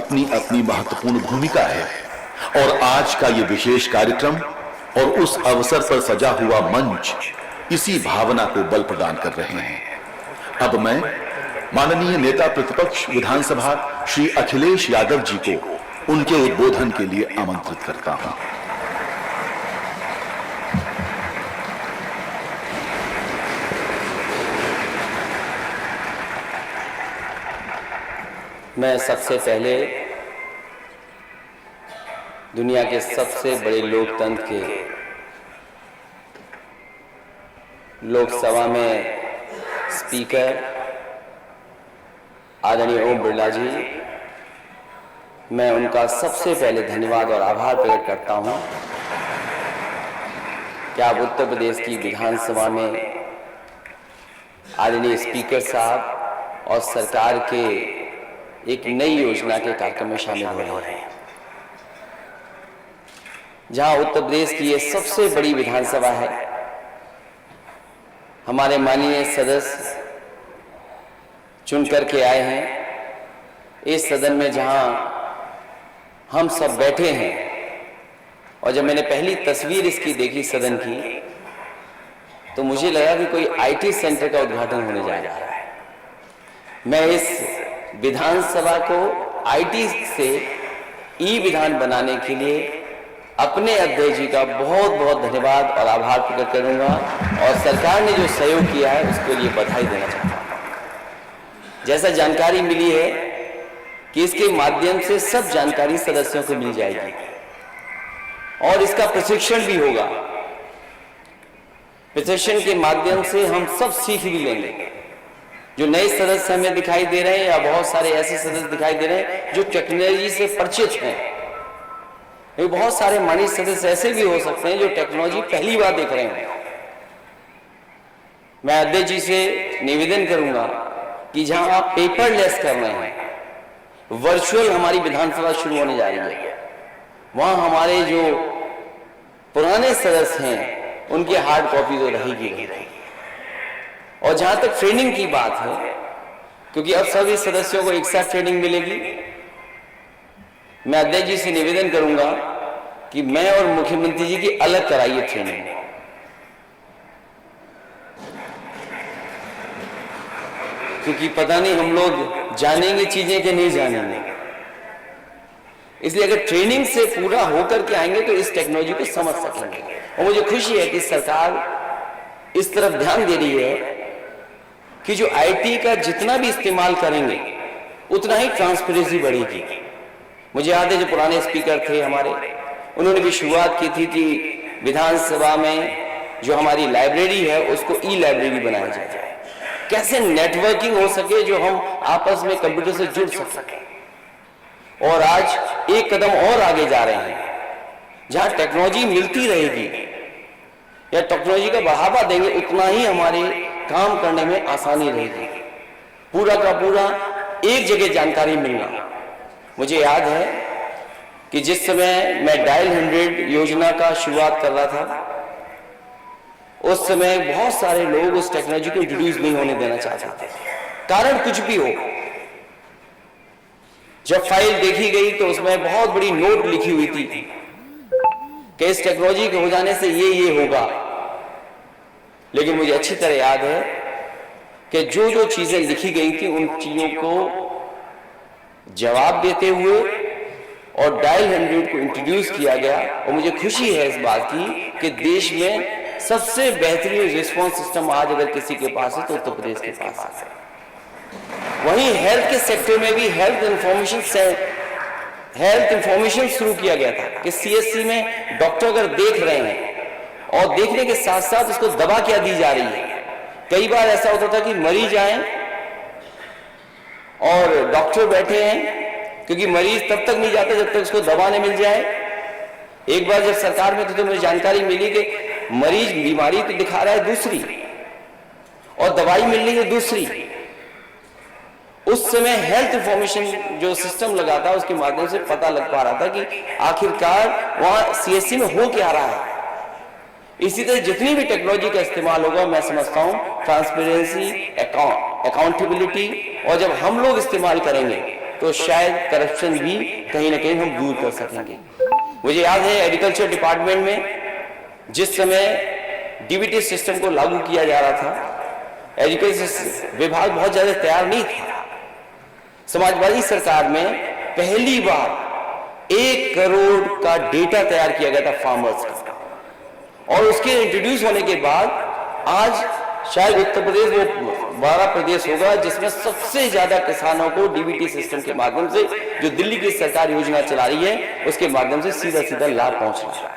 अपनी अपनी महत्वपूर्ण भूमिका है और आज का ये विशेष कार्यक्रम और उस अवसर पर सजा हुआ मंच इसी भावना को बल प्रदान कर रहे हैं। अब मैं माननीय नेता प्रतिपक्ष विधानसभा श्री अखिलेश यादव जी को उनके उद्बोधन के लिए आमंत्रित करता हूं। मैं सबसे पहले दुनिया के सबसे बड़े लोकतंत्र के लोकसभा में स्पीकर आदरणीय ओम बिरला जी, मैं उनका सबसे पहले धन्यवाद और आभार प्रकट करता हूं कि आप उत्तर प्रदेश की विधानसभा में आदरणीय स्पीकर साहब और सरकार के एक नई योजना के कार्यक्रम में शामिल हो रहे हैं, जहां उत्तर प्रदेश की ये सबसे बड़ी विधानसभा है। हमारे माननीय सदस्य चुन करके आए हैं इस सदन में, जहां हम सब बैठे हैं। और जब मैंने पहली तस्वीर इसकी देखी सदन की, तो मुझे लगा कि कोई आईटी सेंटर का उद्घाटन होने जा रहा है। मैं इस विधानसभा को आईटी से ई विधान बनाने के लिए अपने अध्यक्ष जी का बहुत बहुत धन्यवाद और आभार प्रकट करूंगा, और सरकार ने जो सहयोग किया है उसके लिए बधाई देना चाहता हूं। जैसा जानकारी मिली है कि इसके माध्यम से सब जानकारी सदस्यों को मिल जाएगी और इसका प्रशिक्षण भी होगा। प्रशिक्षण के माध्यम से हम सब सीख भी लेंगे। जो नए सदस्य हमें दिखाई दे रहे हैं या बहुत सारे ऐसे सदस्य दिखाई दे रहे हैं जो टेक्नोलॉजी से परिचित हैं, बहुत सारे माननीय सदस्य ऐसे भी हो सकते हैं जो टेक्नोलॉजी पहली बार देख रहे हैं। मैं अध्यक्ष जी से निवेदन करूंगा कि जहां आप पेपरलेस कर रहे हैं, वर्चुअल हमारी विधानसभा शुरू होने जा रही है, वहां हमारे जो पुराने सदस्य हैं उनकी हार्ड कॉपी तो रहेगी। और जहां तक ट्रेनिंग की बात है, क्योंकि अब सभी सदस्यों को एक साथ ट्रेनिंग मिलेगी, मैं अध्यक्ष जी से निवेदन करूंगा कि मैं और मुख्यमंत्री जी की अलग कराइए ट्रेनिंग, क्योंकि पता नहीं हम लोग जानेंगे चीजें कि नहीं जानेंगे। इसलिए अगर ट्रेनिंग से पूरा होकर के आएंगे तो इस टेक्नोलॉजी को समझ सकेंगे। और मुझे खुशी है कि सरकार इस तरफ ध्यान दे रही है कि जो आईटी का जितना भी इस्तेमाल करेंगे उतना ही ट्रांसपेरेंसी बढ़ेगी। मुझे याद है जो पुराने स्पीकर थे हमारे, उन्होंने भी शुरुआत की थी कि विधानसभा में जो हमारी लाइब्रेरी है उसको ई लाइब्रेरी बनाया जाए, कैसे नेटवर्किंग हो सके, जो हम आपस में कंप्यूटर से जुड़ सके। और आज एक कदम और आगे जा रहे हैं, जहां टेक्नोलॉजी मिलती रहेगी या टेक्नोलॉजी का बढ़ावा देंगे उतना ही हमारे काम करने में आसानी रहेगी। पूरा का पूरा एक जगह जानकारी मिलना। मुझे याद है कि जिस समय मैं डायल 100 योजना का शुरुआत कर रहा था, उस समय बहुत सारे लोग उस टेक्नोलॉजी को इंट्रोड्यूस नहीं होने देना चाहते थे, कारण कुछ भी हो। जब फाइल देखी गई तो उसमें बहुत बड़ी नोट लिखी हुई थी कि इस टेक्नोलॉजी के हो जाने से ये होगा। लेकिन मुझे अच्छी तरह याद है कि जो जो चीजें लिखी गई थी उन चीजों को जवाब देते हुए और डायल 100 को इंट्रोड्यूस किया गया। और मुझे खुशी है इस बात की कि देश में सबसे बेहतरीन रिस्पॉन्स सिस्टम आज अगर किसी के पास है तो उत्तर प्रदेश के पास है। वहीं हेल्थ के सेक्टर में भी हेल्थ इंफॉर्मेशन शुरू किया गया था कि सीएससी में डॉक्टर अगर देख रहे हैं और देखने के साथ साथ उसको दवा क्या दी जा रही है। कई बार ऐसा होता था कि मरीज आए और डॉक्टर बैठे हैं, क्योंकि मरीज तब तक नहीं जाता जब तक उसको दवा नहीं मिल जाए। एक बार जब सरकार में थी तो मुझे जानकारी मिली कि मरीज बीमारी तो दिखा रहा है दूसरी और दवाई मिल रही है दूसरी। उस समय हेल्थ इंफॉर्मेशन जो सिस्टम लगा था उसके माध्यम से पता लग पा रहा था कि आखिरकार वहां सीएससी में हो क्या रहा है। इसी तरह जितनी भी टेक्नोलॉजी का इस्तेमाल होगा, मैं समझता हूं ट्रांसपेरेंसी, अकाउंटेबिलिटी, और जब हम लोग इस्तेमाल करेंगे तो शायद करप्शन भी कहीं ना कहीं हम दूर कर सकेंगे। मुझे याद है एग्रीकल्चर डिपार्टमेंट में जिस समय डीबीटी सिस्टम को लागू किया जा रहा था, एजुकेशन विभाग बहुत ज्यादा तैयार नहीं था। समाजवादी सरकार में पहली बार 1 करोड़ का डेटा तैयार किया गया था फार्मर्स का, और उसके इंट्रोड्यूस होने के बाद आज शायद उत्तर प्रदेश वो 12 प्रदेश होगा जिसमें सबसे ज्यादा किसानों को डीबीटी सिस्टम के माध्यम से, जो दिल्ली की सरकार योजना चला रही है, उसके माध्यम से सीधा सीधा लाभ पहुंच रहा है।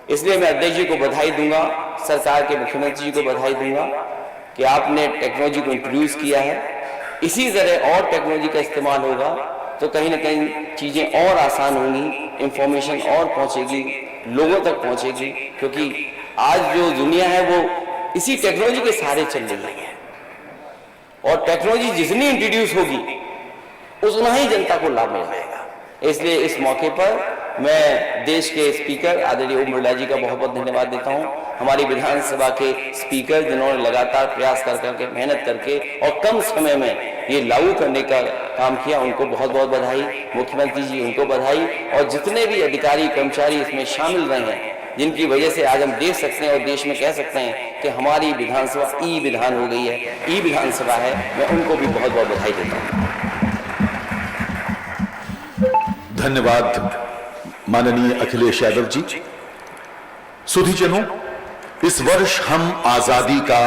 इसलिए मैं अध्यक्ष जी को बधाई दूंगा, सरकार के मुख्यमंत्री जी को बधाई दूंगा कि आपने टेक्नोलॉजी को इंट्रोड्यूस किया है। इसी तरह और टेक्नोलॉजी का इस्तेमाल होगा तो कहीं ना कहीं चीजें और आसान होंगी, इंफॉर्मेशन और पहुंचेगी, लोगों तक पहुंचेगी, क्योंकि आज जो दुनिया है वो इसी टेक्नोलॉजी के सहारे चल रही है, और टेक्नोलॉजी जितनी इंट्रोड्यूस होगी उतना ही जनता को लाभ मिलेगा। इसलिए इस मौके पर मैं देश के स्पीकर आदरणीय ओम बिरला जी का बहुत बहुत धन्यवाद देता हूं, हमारी विधानसभा के स्पीकर जिन्होंने लगातार प्रयास करके मेहनत करके और कम समय में ये लागू करने का काम किया, उनको बहुत बहुत बधाई। मुख्यमंत्री जी उनको बधाई, और जितने भी अधिकारी कर्मचारी इसमें शामिल रहे हैं, जिनकी वजह से आज हम देख सकते हैं और देश में कह सकते हैं कि हमारी विधानसभा ई विधान हो गई है, ई विधानसभा है, मैं उनको भी बहुत बहुत बधाई देता हूँ। धन्यवाद माननीय अखिलेश यादव जी। सुधीजनों, इस वर्ष हम आजादी का